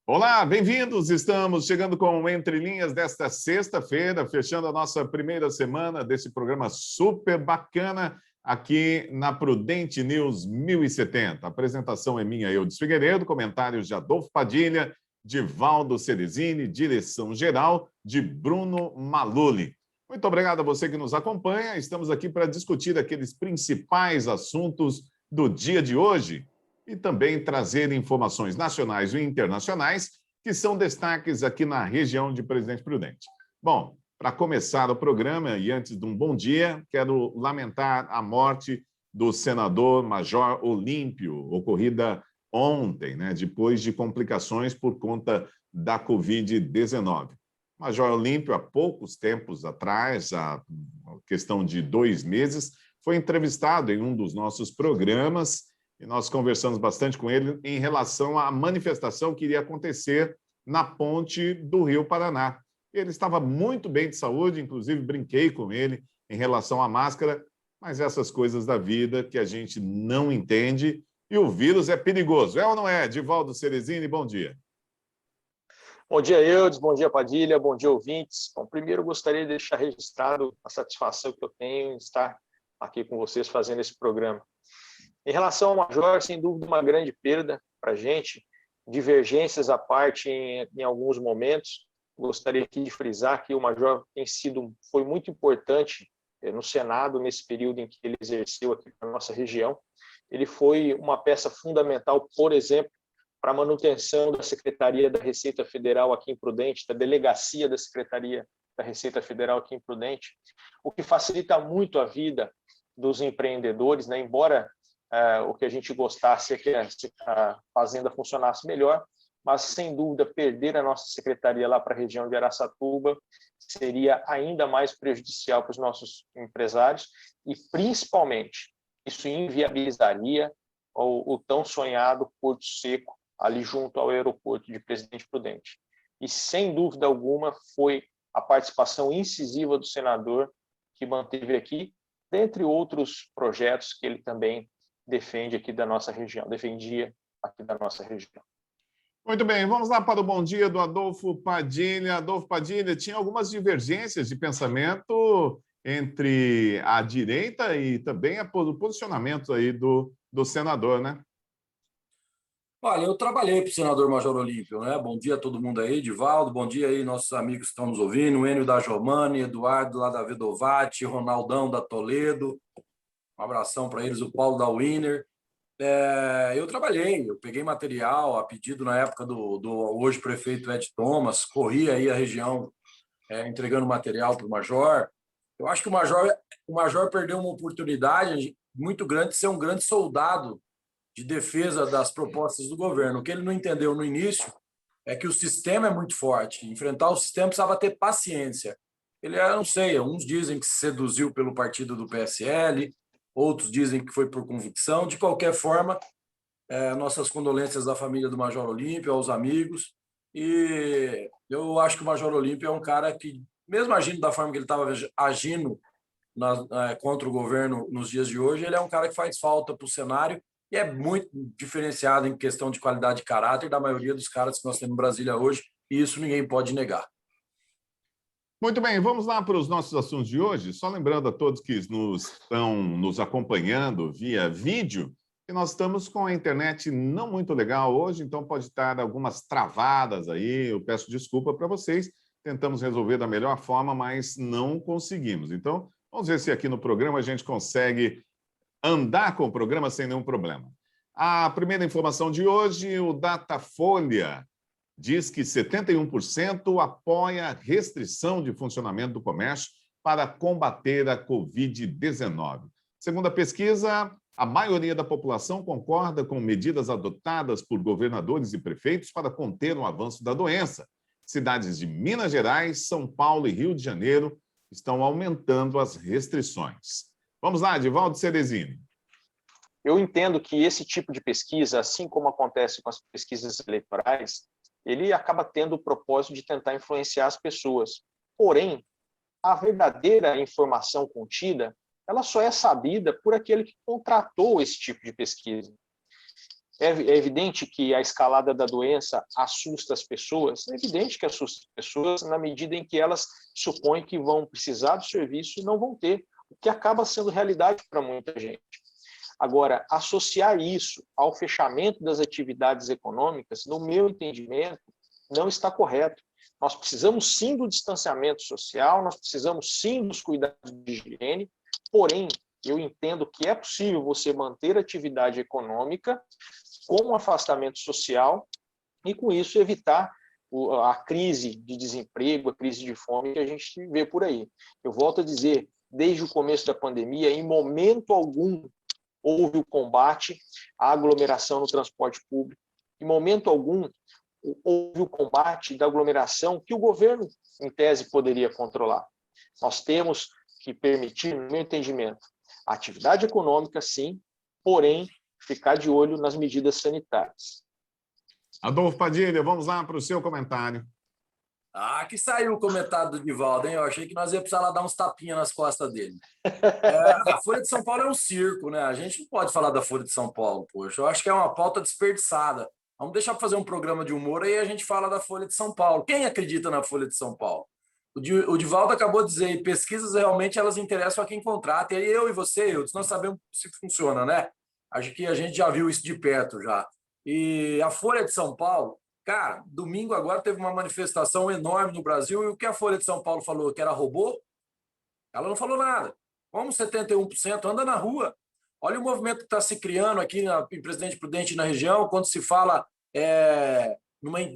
Olá, bem-vindos! Estamos chegando com o Entre Linhas desta sexta-feira, fechando a nossa primeira semana desse programa super bacana aqui na Prudente News 1070. A apresentação é minha, Eudes Figueiredo, comentários de Adolfo Padilha, Divaldo Ceresini, direção geral de Bruno Maluli. Muito obrigado a você que nos acompanha. Estamos aqui para discutir aqueles principais assuntos do dia de hoje e também trazer informações nacionais e internacionais que são destaques aqui na região de Presidente Prudente. Bom, para começar o programa e antes de um bom dia, quero lamentar a morte do senador Major Olímpio, ocorrida ontem, depois de complicações por conta da Covid-19. Major Olímpio, há poucos tempos atrás, a questão de 2 meses, foi entrevistado em um dos nossos programas e nós conversamos bastante com ele em relação à manifestação que iria acontecer na ponte do Rio Paraná. Ele estava muito bem de saúde, inclusive brinquei com ele em relação à máscara, mas essas coisas da vida que a gente não entende e o vírus é perigoso. É ou não é? Divaldo Ceresini, bom dia. Bom dia, Eudes, bom dia, Padilha, bom dia, ouvintes. Bom, primeiro, gostaria de deixar registrado a satisfação que eu tenho em estar aqui com vocês fazendo esse programa. Em relação ao Major, sem dúvida, uma grande perda para a gente, divergências à parte em alguns momentos. Gostaria aqui de frisar que o Major foi muito importante no Senado, nesse período em que ele exerceu aqui na nossa região. Ele foi uma peça fundamental, por exemplo, para a manutenção da Secretaria da Receita Federal aqui em Prudente, da Delegacia da Secretaria da Receita Federal aqui em Prudente, o que facilita muito a vida dos empreendedores, embora o que a gente gostasse é que a fazenda funcionasse melhor, mas, sem dúvida, perder a nossa secretaria lá para a região de Araçatuba seria ainda mais prejudicial para os nossos empresários e, principalmente, isso inviabilizaria o tão sonhado Porto Seco ali junto ao aeroporto de Presidente Prudente. E, sem dúvida alguma, foi a participação incisiva do senador que manteve aqui, dentre outros projetos que ele também defendia aqui da nossa região. Muito bem, vamos lá para o bom dia do Adolfo Padilha. Adolfo Padilha, tinha algumas divergências de pensamento entre a direita e também o posicionamento aí do senador, né? Olha, eu trabalhei para o senador Major Olímpio, né? Bom dia a todo mundo aí, Divaldo, bom dia aí nossos amigos que estão nos ouvindo, o Enio da Giovanni, Eduardo lá da Vedovati, Ronaldão da Toledo, um abração para eles, o Paulo da Winner. Eu peguei material a pedido na época do hoje prefeito Ed Thomas, corri aí a região entregando material para o Major. Eu acho que o Major perdeu uma oportunidade muito grande de ser um grande soldado de defesa das propostas do governo. O que ele não entendeu no início é que o sistema é muito forte. Enfrentar o sistema precisava ter paciência. Ele, eu não sei, uns dizem que se seduziu pelo partido do PSL, outros dizem que foi por convicção. De qualquer forma, nossas condolências da família do Major Olímpio, aos amigos. E eu acho que o Major Olímpio é um cara que, mesmo agindo da forma que ele estava agindo contra o governo nos dias de hoje, ele é um cara que faz falta para o cenário e é muito diferenciado em questão de qualidade de caráter da maioria dos caras que nós temos em Brasília hoje, e isso ninguém pode negar. Muito bem, vamos lá para os nossos assuntos de hoje. Só lembrando a todos que estão nos acompanhando via vídeo, que nós estamos com a internet não muito legal hoje, então pode estar algumas travadas aí. Eu peço desculpa para vocês. Tentamos resolver da melhor forma, mas não conseguimos. Então, vamos ver se aqui no programa a gente consegue andar com o programa sem nenhum problema. A primeira informação de hoje, o Datafolha diz que 71% apoia a restrição de funcionamento do comércio para combater a Covid-19. Segundo a pesquisa, a maioria da população concorda com medidas adotadas por governadores e prefeitos para conter o avanço da doença. Cidades de Minas Gerais, São Paulo e Rio de Janeiro estão aumentando as restrições. Vamos lá, Divaldo Ceresini. Eu entendo que esse tipo de pesquisa, assim como acontece com as pesquisas eleitorais, ele acaba tendo o propósito de tentar influenciar as pessoas. Porém, a verdadeira informação contida, ela só é sabida por aquele que contratou esse tipo de pesquisa. É evidente que a escalada da doença assusta as pessoas, é evidente que assusta as pessoas na medida em que elas supõem que vão precisar do serviço e não vão ter, o que acaba sendo realidade para muita gente. Agora, associar isso ao fechamento das atividades econômicas, no meu entendimento, não está correto. Nós precisamos sim do distanciamento social, nós precisamos sim dos cuidados de higiene, porém, eu entendo que é possível você manter atividade econômica com um afastamento social e, com isso, evitar a crise de desemprego, a crise de fome que a gente vê por aí. Eu volto a dizer, desde o começo da pandemia, em momento algum houve o combate à aglomeração no transporte público, em momento algum houve o combate da aglomeração que o governo, em tese, poderia controlar. Nós temos que permitir, no meu entendimento, a atividade econômica, sim, porém, ficar de olho nas medidas sanitárias. Adolfo Padilha, vamos lá para o seu comentário. Que saiu o comentário do Divaldo, hein? Eu achei que nós ia precisar lá dar uns tapinhas nas costas dele. A Folha de São Paulo é um circo, né? A gente não pode falar da Folha de São Paulo, poxa. Eu acho que é uma pauta desperdiçada. Vamos deixar para fazer um programa de humor aí a gente fala da Folha de São Paulo. Quem acredita na Folha de São Paulo? O Divaldo acabou de dizer, pesquisas realmente elas interessam a quem contrata. E eu e você, nós sabemos se funciona, né? Acho que a gente já viu isso de perto já. E a Folha de São Paulo, cara, domingo agora teve uma manifestação enorme no Brasil e o que a Folha de São Paulo falou? Que era robô? Ela não falou nada. Como 71% anda na rua. Olha o movimento que está se criando aqui em Presidente Prudente na região, quando se fala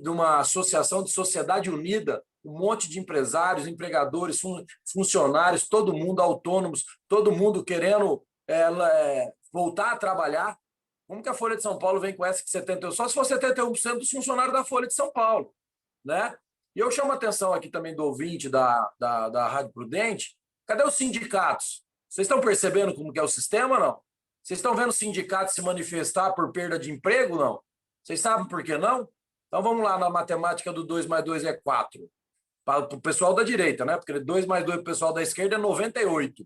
numa associação de sociedade unida, um monte de empresários, empregadores, funcionários, todo mundo autônomos, todo mundo querendo voltar a trabalhar. Como que a Folha de São Paulo vem com essa que 71%? Só se for 71% dos funcionários da Folha de São Paulo, né? E eu chamo a atenção aqui também do ouvinte da Rádio Prudente. Cadê os sindicatos? Vocês estão percebendo como que é o sistema, não? Vocês estão vendo sindicatos se manifestar por perda de emprego, não? Vocês sabem por que não? Então vamos lá na matemática do 2 mais 2 é 4. Para o pessoal da direita, né? Porque 2 mais 2 para o pessoal da esquerda é 98.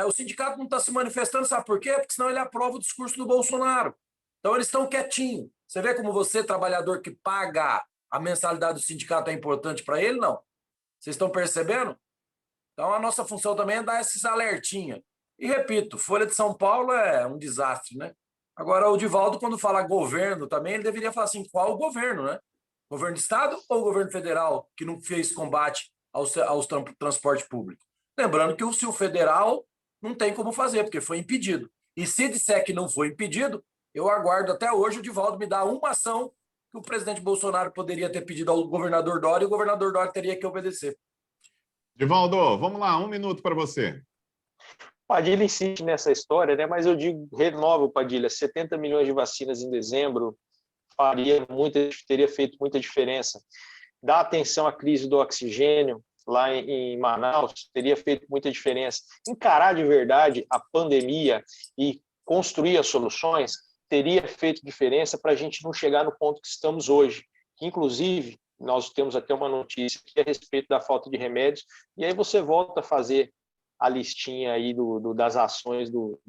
O sindicato não está se manifestando, sabe por quê? Porque senão ele aprova o discurso do Bolsonaro. Então eles estão quietinhos. Você vê como você, trabalhador que paga a mensalidade do sindicato, é importante para ele, não? Vocês estão percebendo? Então a nossa função também é dar esses alertinhas. E repito, Folha de São Paulo é um desastre, né? Agora o Divaldo, quando fala governo também, ele deveria falar assim, qual o governo, né? Governo do Estado ou governo federal que não fez combate aos transporte público? Lembrando que se o federal não tem como fazer, porque foi impedido. E se disser que não foi impedido, eu aguardo até hoje o Divaldo me dar uma ação que o presidente Bolsonaro poderia ter pedido ao governador Dória e o governador Dória teria que obedecer. Divaldo, vamos lá, 1 minuto para você. Padilha insiste nessa história, né? Mas eu digo, renovo, Padilha, 70 milhões de vacinas em dezembro teria feito muita diferença. Dar atenção à crise do oxigênio lá em Manaus teria feito muita diferença. Encarar de verdade a pandemia e construir as soluções teria feito diferença para a gente não chegar no ponto que estamos hoje. Que, inclusive, nós temos até uma notícia aqui a respeito da falta de remédios, e aí você volta a fazer a listinha aí das ações do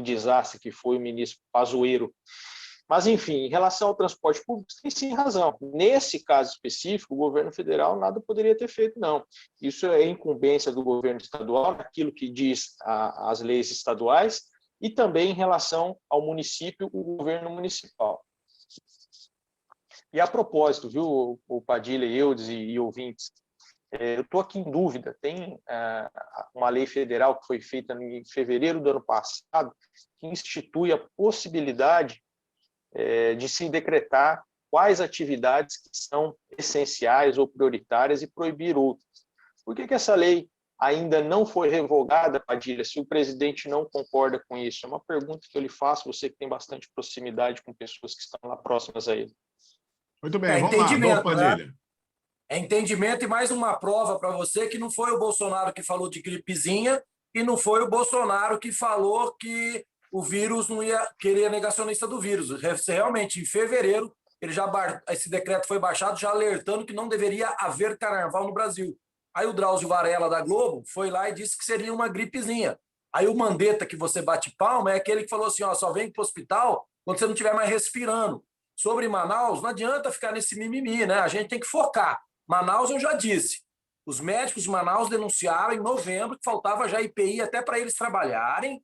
desastre que foi o ministro Pazuello. Mas, enfim, em relação ao transporte público, tem sim razão. Nesse caso específico, o governo federal nada poderia ter feito, não. Isso é incumbência do governo estadual, naquilo que diz as leis estaduais, e também em relação ao município, o governo municipal. E a propósito, viu, o Padilha, Eudes e ouvintes, eu estou aqui em dúvida. Tem uma lei federal que foi feita em fevereiro do ano passado que institui a possibilidade de se decretar quais atividades que são essenciais ou prioritárias e proibir outras. Por que essa lei ainda não foi revogada, Padilha, se o presidente não concorda com isso? É uma pergunta que eu lhe faço, você que tem bastante proximidade com pessoas que estão lá próximas a ele. Muito bem, vamos lá, Adolfo Padilha. Né? É entendimento e mais uma prova para você que não foi o Bolsonaro que falou de gripezinha e não foi o Bolsonaro que falou que o vírus não ia querer negacionista do vírus. Realmente, em fevereiro, esse decreto foi baixado já alertando que não deveria haver carnaval no Brasil. Aí o Drauzio Varela, da Globo, foi lá e disse que seria uma gripezinha. Aí o Mandetta, que você bate palma, é aquele que falou assim, ó, só vem para o hospital quando você não estiver mais respirando. Sobre Manaus, não adianta ficar nesse mimimi, né? A gente tem que focar. Manaus, eu já disse. Os médicos de Manaus denunciaram em novembro que faltava já IPI até para eles trabalharem.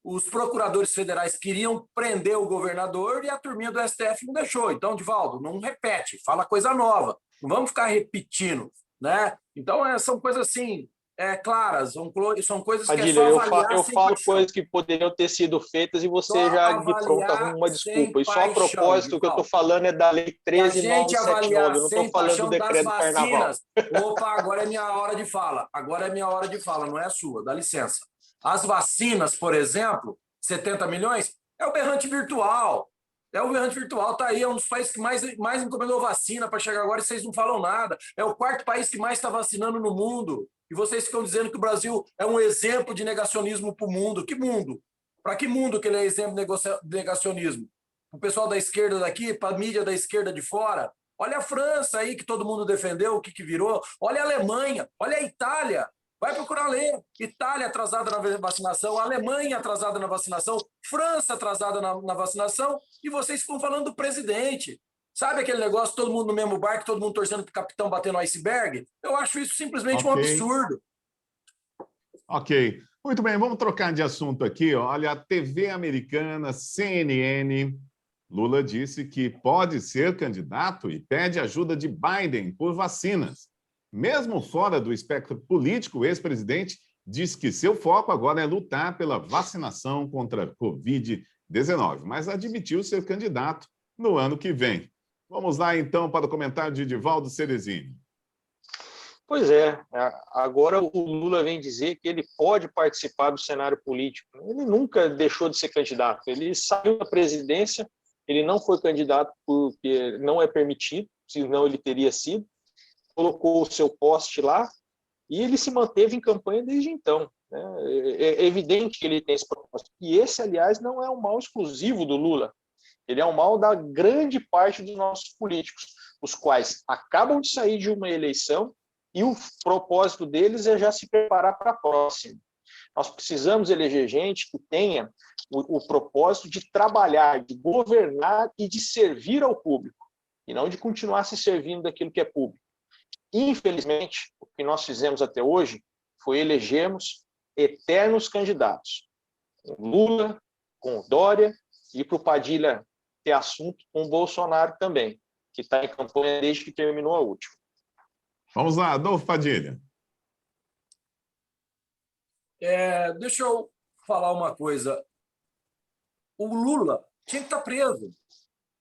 Os procuradores federais queriam prender o governador e a turminha do STF não deixou. Então, Divaldo, não repete, fala coisa nova. Não vamos ficar repetindo, né? Então, são coisas assim, claras, são coisas que Padilha, é só avaliar eu sem falo paixão. coisas que poderiam ter sido feitas e você Só já de pronto avaliar arruma uma sem desculpa. E só a paixão, propósito, o que eu estou falando é da Lei e a gente 13.979, avaliar eu não estou sem falando do paixão das decreto do carnaval. vacinas. Opa, agora é minha hora de fala. Agora é minha hora de fala, não é a sua, dá licença. As vacinas, por exemplo, 70 milhões, é o berrante virtual. É o berrante virtual, tá aí, é um dos países que mais encomendou vacina para chegar agora e vocês não falam nada. É o quarto país que mais está vacinando no mundo. E vocês ficam dizendo que o Brasil é um exemplo de negacionismo para o mundo. Que mundo? Para que mundo que ele é exemplo de negacionismo? O pessoal da esquerda daqui, para a mídia da esquerda de fora? Olha a França aí, que todo mundo defendeu, o que virou. Olha a Alemanha, olha a Itália. Vai procurar ler. Itália atrasada na vacinação, Alemanha atrasada na vacinação, França atrasada na vacinação, e vocês ficam falando do presidente. Sabe aquele negócio, todo mundo no mesmo barco, todo mundo torcendo para o capitão bater no iceberg? Eu acho isso simplesmente um absurdo. Ok. Muito bem, vamos trocar de assunto aqui. Olha, a TV americana, CNN, Lula disse que pode ser candidato e pede ajuda de Biden por vacinas. Mesmo fora do espectro político, o ex-presidente diz que seu foco agora é lutar pela vacinação contra a Covid-19, mas admitiu ser candidato no ano que vem. Vamos lá, então, para o comentário de Divaldo Ceresini. Pois é, agora o Lula vem dizer que ele pode participar do cenário político. Ele nunca deixou de ser candidato. Ele saiu da presidência, ele não foi candidato porque não é permitido, senão ele teria sido. Colocou o seu poste lá e ele se manteve em campanha desde então. É evidente que ele tem esse propósito. E esse, aliás, não é um mal exclusivo do Lula. Ele é um mal da grande parte dos nossos políticos, os quais acabam de sair de uma eleição e o propósito deles é já se preparar para a próxima. Nós precisamos eleger gente que tenha o propósito de trabalhar, de governar e de servir ao público, e não de continuar se servindo daquilo que é público. Infelizmente, o que nós fizemos até hoje foi elegermos eternos candidatos, com Lula, com Dória, e para o Padilha ter assunto com o Bolsonaro também, que está em campanha desde que terminou a última. Vamos lá, Adolfo Padilha. Deixa eu falar uma coisa. O Lula tinha que estar preso,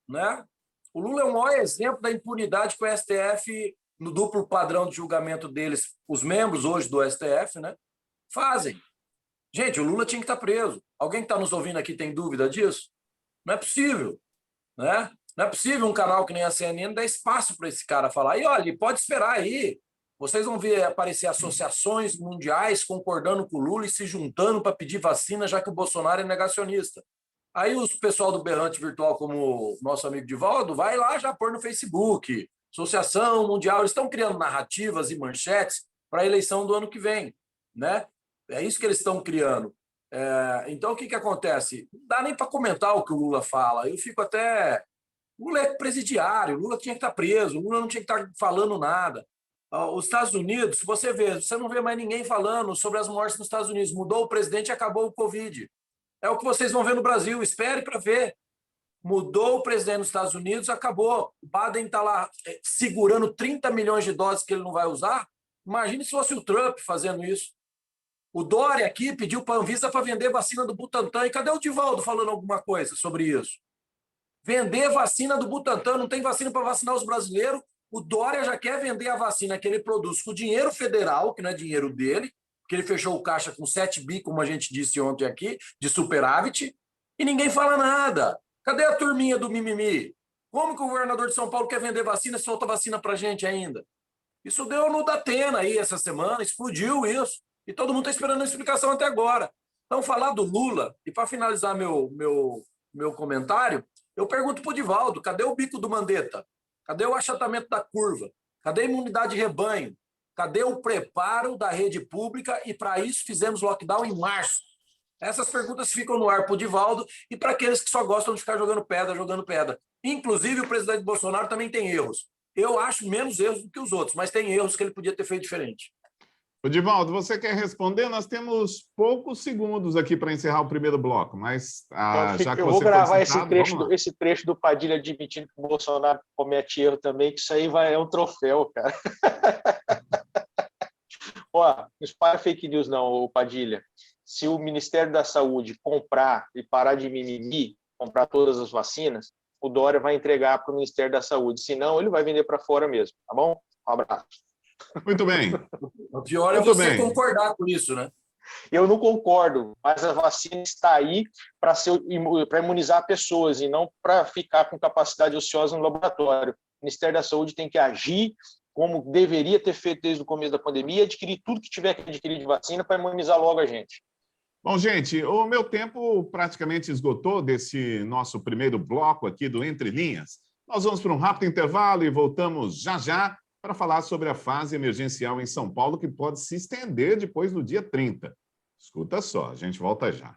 né? O Lula é o maior exemplo da impunidade que o STF, no duplo padrão de julgamento deles, os membros hoje do STF, né, fazem. Gente, o Lula tinha que estar preso. Alguém que está nos ouvindo aqui tem dúvida disso? Não é possível, né? Não é possível um canal que nem a CNN dar espaço para esse cara falar. E olha, pode esperar aí. Vocês vão ver aparecer associações mundiais concordando com o Lula e se juntando para pedir vacina, já que o Bolsonaro é negacionista. Aí o pessoal do berrante virtual, como o nosso amigo Divaldo, vai lá já pôr no Facebook. Associação Mundial, eles estão criando narrativas e manchetes para a eleição do ano que vem, né? É isso que eles estão criando. Então, o que acontece? Não dá nem para comentar o que o Lula fala. Eu fico até... O Lula é presidiário, o Lula tinha que estar preso, o Lula não tinha que estar falando nada. Os Estados Unidos, se você vê, você não vê mais ninguém falando sobre as mortes nos Estados Unidos. Mudou o presidente e acabou o Covid. É o que vocês vão ver no Brasil. Espere para ver. Mudou o presidente nos Estados Unidos, acabou. O Biden está lá segurando 30 milhões de doses que ele não vai usar. Imagine se fosse o Trump fazendo isso. O Dória aqui pediu para a Anvisa para vender vacina do Butantan. E cadê o Divaldo falando alguma coisa sobre isso? Vender vacina do Butantan, não tem vacina para vacinar os brasileiros. O Dória já quer vender a vacina que ele produz com dinheiro federal, que não é dinheiro dele, porque ele fechou o caixa com 7 bi, como a gente disse ontem aqui, de superávit, e ninguém fala nada. Cadê a turminha do mimimi? Como que o governador de São Paulo quer vender vacina e solta vacina para a gente ainda? Isso deu no Datena aí essa semana, explodiu isso, e todo mundo está esperando a explicação até agora. Então, falar do Lula, e para finalizar meu comentário, eu pergunto para o Divaldo, cadê o bico do Mandetta? Cadê o achatamento da curva? Cadê a imunidade de rebanho? Cadê o preparo da rede pública? E para isso fizemos lockdown em março. Essas perguntas ficam no ar para o Divaldo e para aqueles que só gostam de ficar jogando pedra, jogando pedra. Inclusive, o presidente Bolsonaro também tem erros. Eu acho menos erros do que os outros, mas tem erros que ele podia ter feito diferente. Ô, Divaldo, você quer responder? Nós temos poucos segundos aqui para encerrar o primeiro bloco, mas já que eu você vou gravar citado, esse trecho do Padilha admitindo que o Bolsonaro comete erro também, que isso aí é um troféu, cara. Ó, não espalha fake news não, Padilha. Se o Ministério da Saúde comprar e parar de mimimi, comprar todas as vacinas, o Dória vai entregar para o Ministério da Saúde. Senão, ele vai vender para fora mesmo, tá bom? Um abraço. Muito bem. O pior é você concordar com isso, né? Eu não concordo, mas a vacina está aí para imunizar pessoas e não para ficar com capacidade ociosa no laboratório. O Ministério da Saúde tem que agir como deveria ter feito desde o começo da pandemia e adquirir tudo que tiver que adquirir de vacina para imunizar logo a gente. Bom, gente, o meu tempo praticamente esgotou desse nosso primeiro bloco aqui do Entre Linhas. Nós vamos para um rápido intervalo e voltamos já já para falar sobre a fase emergencial em São Paulo, que pode se estender depois do dia 30. Escuta só, a gente volta já.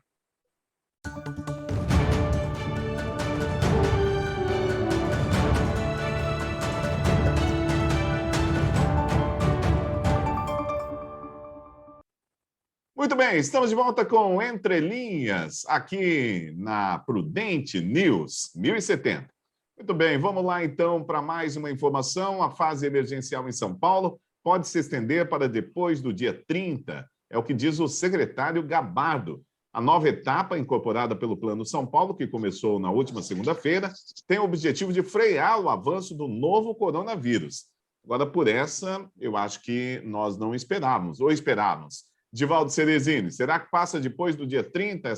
Muito bem, estamos de volta com Entre Linhas, aqui na Prudente News 1070. Muito bem, vamos lá então para mais uma informação. A fase emergencial em São Paulo pode se estender para depois do dia 30, é o que diz o secretário Gabardo. A nova etapa, incorporada pelo Plano São Paulo, que começou na última segunda-feira, tem o objetivo de frear o avanço do novo coronavírus. Agora, por essa, eu acho que nós não esperávamos, ou esperávamos. Divaldo Cerezini, será que passa depois do dia 30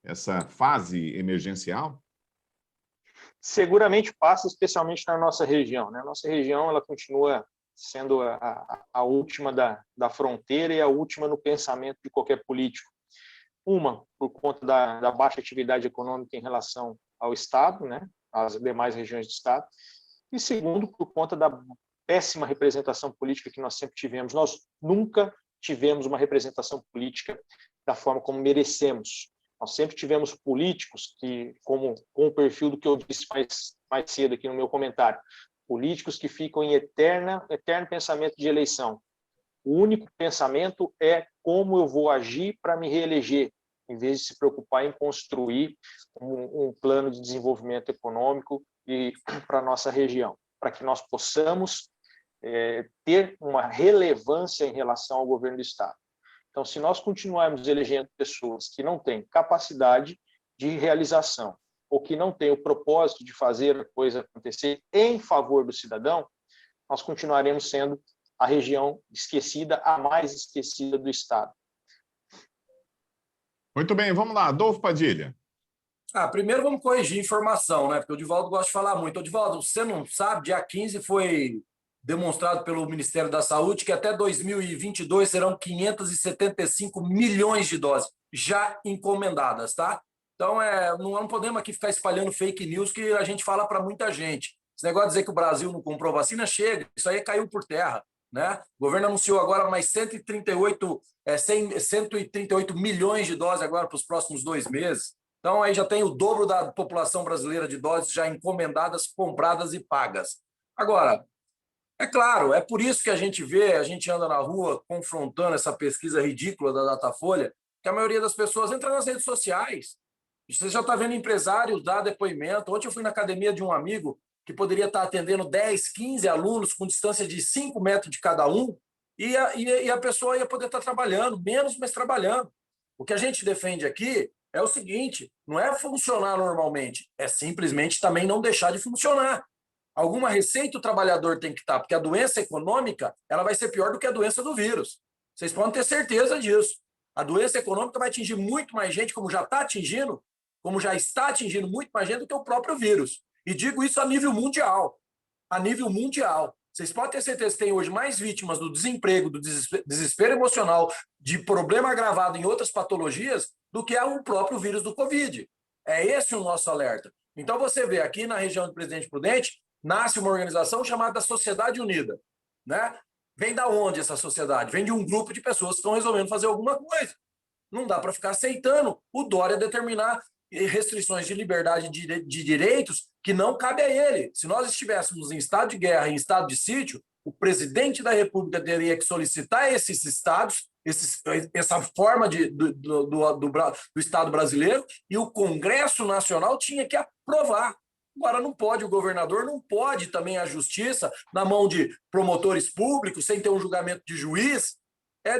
essa fase emergencial? Seguramente passa, especialmente na nossa região, né? Nossa região ela continua sendo a última da fronteira e a última no pensamento de qualquer político. Uma, por conta da baixa atividade econômica em relação ao Estado, né? Às demais regiões do Estado. E segundo, por conta da péssima representação política que nós sempre tivemos. Nós nunca tivemos uma representação política da forma como merecemos. Nós sempre tivemos políticos que, com o perfil do que eu disse mais cedo aqui no meu comentário, políticos que ficam em eterno pensamento de eleição. O único pensamento é como eu vou agir para me reeleger, em vez de se preocupar em construir um plano de desenvolvimento econômico para a nossa região, para que nós possamos ter uma relevância em relação ao governo do Estado. Então, se nós continuarmos elegendo pessoas que não têm capacidade de realização ou que não têm o propósito de fazer a coisa acontecer em favor do cidadão, nós continuaremos sendo a região esquecida, a mais esquecida do Estado. Muito bem, vamos lá. Adolfo Padilha. Primeiro vamos corrigir a informação, né? Porque o Divaldo gosta de falar muito. Divaldo, você não sabe, dia 15 foi demonstrado pelo Ministério da Saúde que até 2022 serão 575 milhões de doses já encomendadas, tá? Então, não podemos aqui ficar espalhando fake news que a gente fala para muita gente. Esse negócio de dizer que o Brasil não comprou vacina, chega, isso aí caiu por terra, né? O governo anunciou agora mais 138 milhões de doses agora para os próximos 2 meses. Então, aí já tem o dobro da população brasileira de doses já encomendadas, compradas e pagas. Agora, é claro, é por isso que a gente anda na rua confrontando essa pesquisa ridícula da Datafolha, que a maioria das pessoas entra nas redes sociais. Você já está vendo empresários dar depoimento. Ontem eu fui na academia de um amigo que poderia estar atendendo 10, 15 alunos com distância de 5 metros de cada um, e a pessoa ia poder estar trabalhando, menos, mas trabalhando. O que a gente defende aqui é o seguinte, não é funcionar normalmente, é simplesmente também não deixar de funcionar. Alguma receita o trabalhador tem que estar, porque a doença econômica ela vai ser pior do que a doença do vírus. Vocês podem ter certeza disso. A doença econômica vai atingir muito mais gente, como já está atingindo muito mais gente do que o próprio vírus. E digo isso a nível mundial. A nível mundial. Vocês podem ter certeza que tem hoje mais vítimas do desemprego, do desespero emocional, de problema agravado em outras patologias, do que o próprio vírus do Covid. É esse o nosso alerta. Então você vê aqui na região do Presidente Prudente, nasce uma organização chamada Sociedade Unida, né? Vem da onde essa sociedade? Vem de um grupo de pessoas que estão resolvendo fazer alguma coisa. Não dá para ficar aceitando o Dória determinar restrições de liberdade de direitos que não cabe a ele. Se nós estivéssemos em estado de guerra, em estado de sítio, o presidente da República teria que solicitar esses estados, essa forma do Estado brasileiro, e o Congresso Nacional tinha que aprovar. Agora não pode, o governador não pode também a justiça, na mão de promotores públicos, sem ter um julgamento de juiz,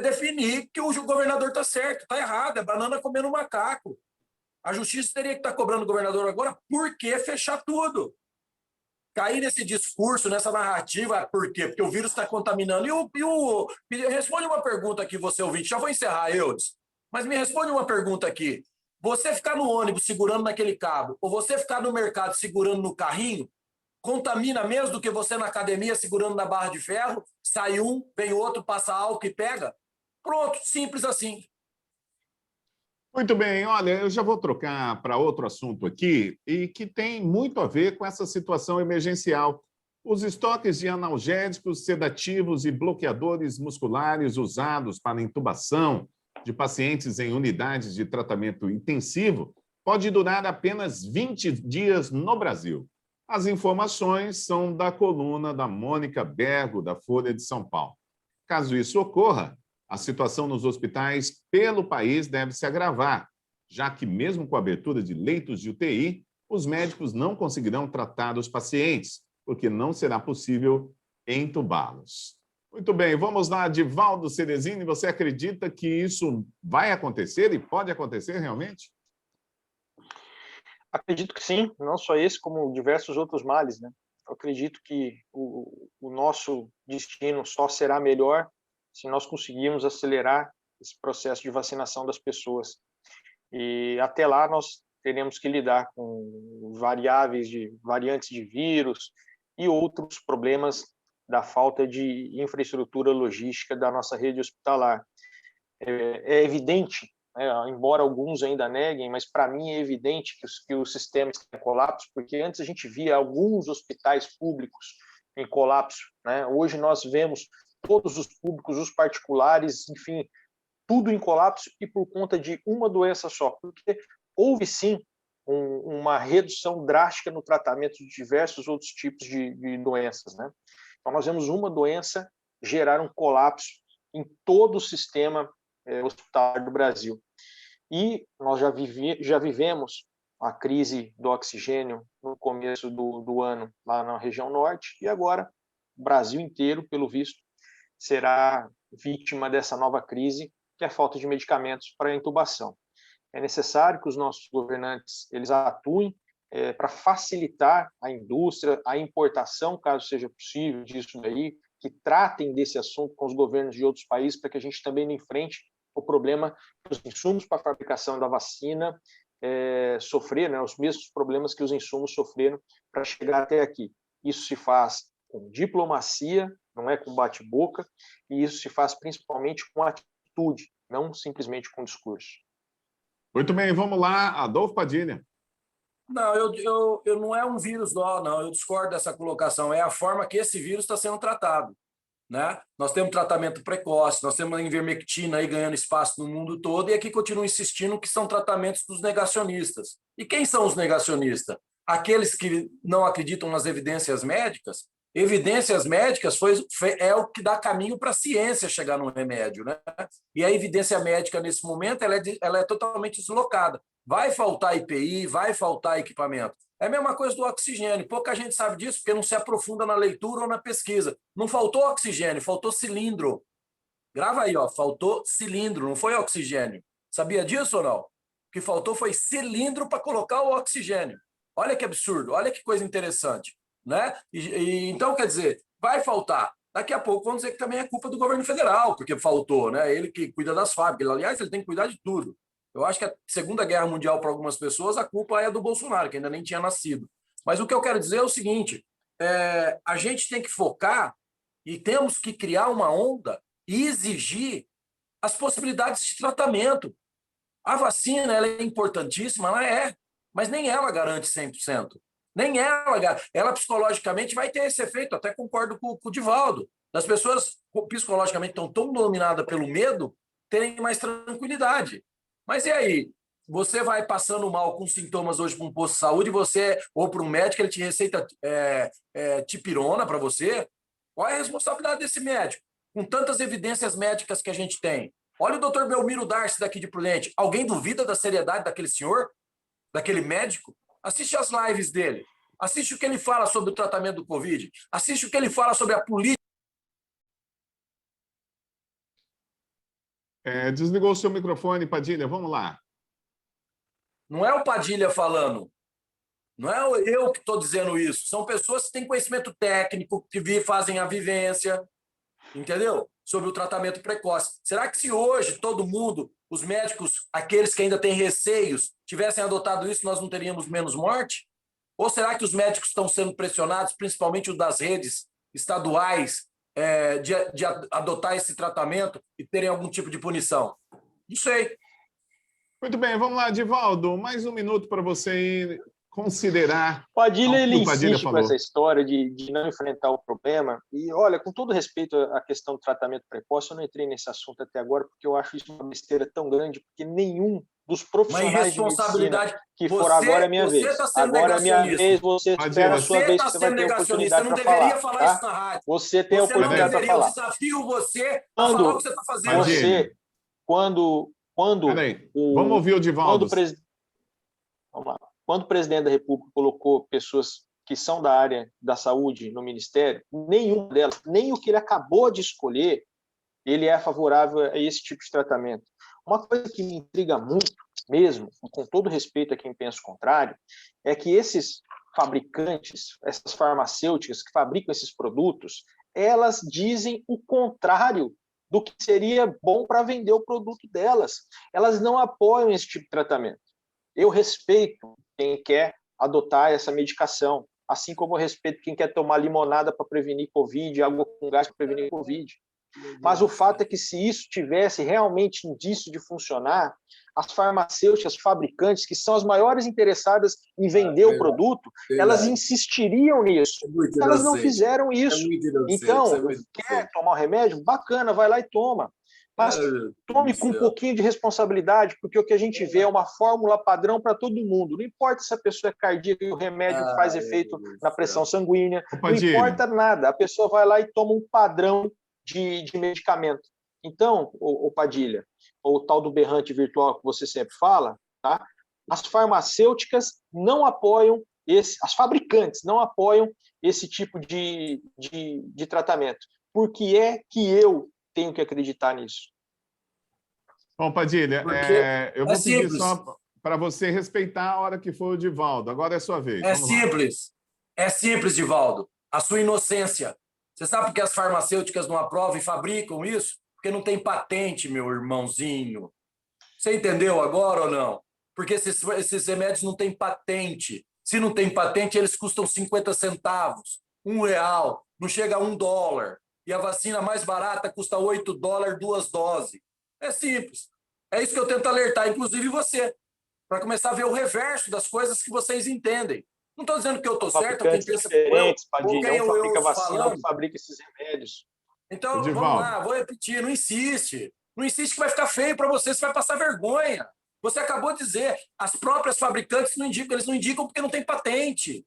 definir que o governador está certo, está errado, é banana comendo macaco. A justiça teria que estar cobrando o governador agora, por que fechar tudo? Cair nesse discurso, nessa narrativa, por quê? Porque o vírus está contaminando. Responde uma pergunta aqui, você ouvinte. Já vou encerrar, Eudes. Mas me responde uma pergunta aqui. Você ficar no ônibus segurando naquele cabo, ou você ficar no mercado segurando no carrinho, contamina menos do que você na academia segurando na barra de ferro, sai um, vem outro, passa álcool e pega? Pronto, simples assim. Muito bem, olha, eu já vou trocar para outro assunto aqui e que tem muito a ver com essa situação emergencial. Os estoques de analgésicos, sedativos e bloqueadores musculares usados para intubação de pacientes em unidades de tratamento intensivo pode durar apenas 20 dias no Brasil. As informações são da coluna da Mônica Bergo, da Folha de São Paulo. Caso isso ocorra, a situação nos hospitais pelo país deve se agravar, já que, mesmo com a abertura de leitos de UTI, os médicos não conseguirão tratar os pacientes, porque não será possível entubá-los. Muito bem, vamos lá, Divaldo Cerezini, você acredita que isso vai acontecer e pode acontecer realmente? Acredito que sim, não só esse, como diversos outros males, né? Eu acredito que o nosso destino só será melhor se nós conseguirmos acelerar esse processo de vacinação das pessoas. E até lá nós teremos que lidar com variáveis de variantes de vírus e outros problemas da falta de infraestrutura logística da nossa rede hospitalar. É evidente, né, embora alguns ainda neguem, mas para mim é evidente que o sistema está em colapso, porque antes a gente via alguns hospitais públicos em colapso, né? Hoje nós vemos todos os públicos, os particulares, enfim, tudo em colapso e por conta de uma doença só, porque houve sim uma redução drástica no tratamento de diversos outros tipos de doenças, né? Então nós vemos uma doença gerar um colapso em todo o sistema hospitalar do Brasil. E nós já vivemos a crise do oxigênio no começo do ano lá na região norte e agora o Brasil inteiro, pelo visto, será vítima dessa nova crise, que é a falta de medicamentos para a intubação. É necessário que os nossos governantes eles atuem para facilitar a indústria, a importação, caso seja possível, disso daí, que tratem desse assunto com os governos de outros países, para que a gente também não enfrente o problema dos insumos para a fabricação da vacina sofrer, né, os mesmos problemas que os insumos sofreram para chegar até aqui. Isso se faz com diplomacia, não é com bate-boca, e isso se faz principalmente com atitude, não simplesmente com discurso. Muito bem, vamos lá, Adolfo Padilha. Não, eu não é um vírus não, eu discordo dessa colocação, é a forma que esse vírus está sendo tratado, né? Nós temos tratamento precoce, nós temos a ivermectina aí ganhando espaço no mundo todo, e aqui continuam insistindo que são tratamentos dos negacionistas. E quem são os negacionistas? Aqueles que não acreditam nas evidências médicas. Evidências médicas é o que dá caminho para a ciência chegar no remédio, né? E a evidência médica, nesse momento, ela é totalmente deslocada. Vai faltar IPI, vai faltar equipamento. É a mesma coisa do oxigênio. Pouca gente sabe disso porque não se aprofunda na leitura ou na pesquisa. Não faltou oxigênio, faltou cilindro. Grava aí, ó, faltou cilindro, não foi oxigênio. Sabia disso ou não? O que faltou foi cilindro para colocar o oxigênio. Olha que absurdo, olha que coisa interessante, né? Então, quer dizer, vai faltar. Daqui a pouco vamos dizer que também é culpa do governo federal, porque faltou, né? Ele que cuida das fábricas. Aliás, ele tem que cuidar de tudo. Eu acho que a Segunda Guerra Mundial, para algumas pessoas, a culpa é do Bolsonaro, que ainda nem tinha nascido. Mas o que eu quero dizer é o seguinte, a gente tem que focar e temos que criar uma onda e exigir as possibilidades de tratamento. A vacina ela é importantíssima, mas nem ela garante 100%. Nem ela psicologicamente vai ter esse efeito, até concordo com o Divaldo. das pessoas psicologicamente estão tão dominadas pelo medo terem mais tranquilidade. Mas e aí? Você vai passando mal com sintomas hoje para um posto de saúde, ou para um médico, ele te receita tipirona para você. Qual é a responsabilidade desse médico? Com tantas evidências médicas que a gente tem. Olha o doutor Belmiro Darcy daqui de Prudente. Alguém duvida da seriedade daquele senhor? Daquele médico? Assiste as lives dele. Assiste o que ele fala sobre o tratamento do Covid. Assiste o que ele fala sobre a política. Desligou o seu microfone, Padilha. Vamos lá. Não é o Padilha falando. Não é eu que estou dizendo isso. São pessoas que têm conhecimento técnico, que fazem a vivência, entendeu? Sobre o tratamento precoce. Será que se hoje todo mundo, os médicos, aqueles que ainda têm receios, tivessem adotado isso, nós não teríamos menos morte? Ou será que os médicos estão sendo pressionados, principalmente os das redes estaduais, de adotar esse tratamento e terem algum tipo de punição? Não sei. Muito bem, vamos lá, Divaldo. Mais um minuto para você considerar. Padilha, ele insiste falou. com essa história de não enfrentar o problema. E, olha, com todo respeito à questão do tratamento precoce, eu não entrei nesse assunto até agora, porque eu acho isso uma besteira tão grande, porque nenhum dos profissionais de medicina que for agora é minha vez. Agora é minha vez, você espera a sua vez, que você vai ter a oportunidade para falar. Deveria falar isso na rádio. Você tem a oportunidade para falar. Eu desafio você a falar o que você está fazendo. Você, quando vamos ouvir o Divaldo. Vamos lá. Quando o presidente da República colocou pessoas que são da área da saúde no ministério, nenhuma delas, nem o que ele acabou de escolher, ele é favorável a esse tipo de tratamento. Uma coisa que me intriga muito, mesmo, com todo respeito a quem pensa o contrário, é que esses fabricantes, essas farmacêuticas que fabricam esses produtos, elas dizem o contrário do que seria bom para vender o produto delas. Elas não apoiam esse tipo de tratamento. Eu respeito quem quer adotar essa medicação, assim como eu respeito quem quer tomar limonada para prevenir Covid, água com gás para prevenir Covid. Mas o fato é que se isso tivesse realmente indício de funcionar, as farmacêuticas, as fabricantes, que são as maiores interessadas em vender o produto, elas insistiriam nisso. Elas não fizeram isso. Então, quer tomar o remédio? Bacana, vai lá e toma. Mas tome com um pouquinho de responsabilidade, porque o que a gente vê é uma fórmula padrão para todo mundo. Não importa se a pessoa é cardíaca e o remédio faz efeito na pressão sanguínea, não importa nada. A pessoa vai lá e toma um padrão de medicamento. Então, o Padilha, o tal do berrante virtual que você sempre fala, tá? As farmacêuticas não apoiam as fabricantes não apoiam esse tipo de tratamento. Por que é que eu tenho que acreditar nisso? Bom, Padilha, eu vou pedir só para você respeitar a hora que for o Divaldo. Agora é sua vez. É simples, Divaldo. A sua inocência. Você sabe por que as farmacêuticas não aprovam e fabricam isso? Porque não tem patente, meu irmãozinho. Você entendeu agora ou não? Porque esses remédios não têm patente. Se não tem patente, eles custam 50 centavos, R$1, não chega a $1. E a vacina mais barata custa $8, 2 doses. É simples. É isso que eu tento alertar, inclusive você, para começar a ver o reverso das coisas que vocês entendem. Não estou dizendo que eu estou certo, quem pensa diferentes, Padilha, um fabrica vacina, outro fabrica esses remédios. Então, vamos lá, vou repetir, não insiste. Não insiste que vai ficar feio para você vai passar vergonha. Você acabou de dizer, as próprias fabricantes não indicam, eles não indicam porque não tem patente.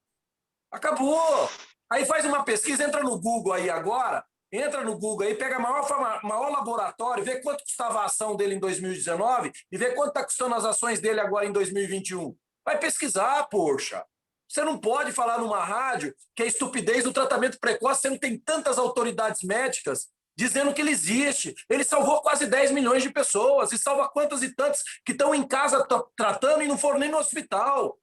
Acabou. Aí faz uma pesquisa, entra no Google aí agora, pega maior laboratório, vê quanto custava a ação dele em 2019 e vê quanto está custando as ações dele agora em 2021. Vai pesquisar, poxa. Você não pode falar numa rádio que é estupidez do tratamento precoce, sendo que tem tantas autoridades médicas dizendo que ele existe. Ele salvou quase 10 milhões de pessoas e salva quantas e tantas que estão em casa tratando e não foram nem no hospital.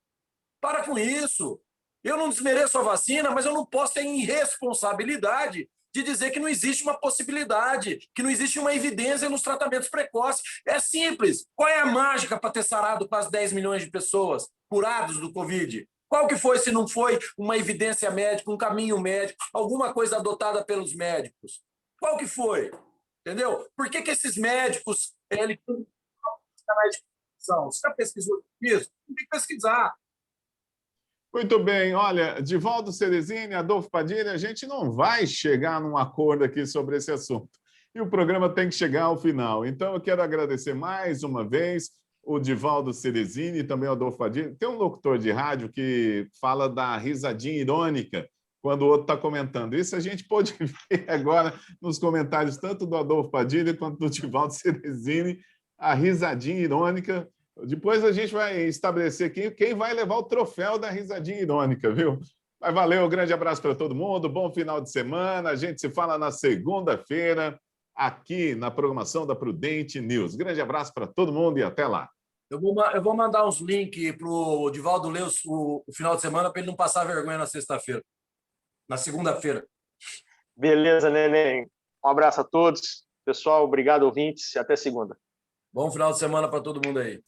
Para com isso. Eu não desmereço a vacina, mas eu não posso ter irresponsabilidade de dizer que não existe uma possibilidade, que não existe uma evidência nos tratamentos precoces. É simples. Qual é a mágica para ter sarado quase 10 milhões de pessoas curados do Covid? Qual que foi, se não foi uma evidência médica, um caminho médico, alguma coisa adotada pelos médicos? Qual que foi? Entendeu? Por que esses médicos... Você já pesquisou isso? Tem que pesquisar. Muito bem, olha, Divaldo Ceresini, Adolfo Padilha, a gente não vai chegar num acordo aqui sobre esse assunto. E o programa tem que chegar ao final. Então, eu quero agradecer mais uma vez o Divaldo Ceresini e também o Adolfo Padilha. Tem um locutor de rádio que fala da risadinha irônica quando o outro está comentando. Isso a gente pode ver agora nos comentários, tanto do Adolfo Padilha quanto do Divaldo Ceresini, a risadinha irônica. Depois a gente vai estabelecer aqui quem vai levar o troféu da risadinha irônica, viu? Mas valeu, um grande abraço para todo mundo, bom final de semana. A gente se fala na segunda-feira, aqui na programação da Prudente News. Grande abraço para todo mundo e até lá. Eu vou mandar uns links para o Divaldo ler o final de semana para ele não passar vergonha na sexta-feira. Na segunda-feira. Beleza, Neném. Um abraço a todos. Pessoal, obrigado, ouvintes, e até segunda. Bom final de semana para todo mundo aí.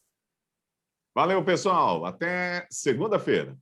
Valeu, pessoal. Até segunda-feira.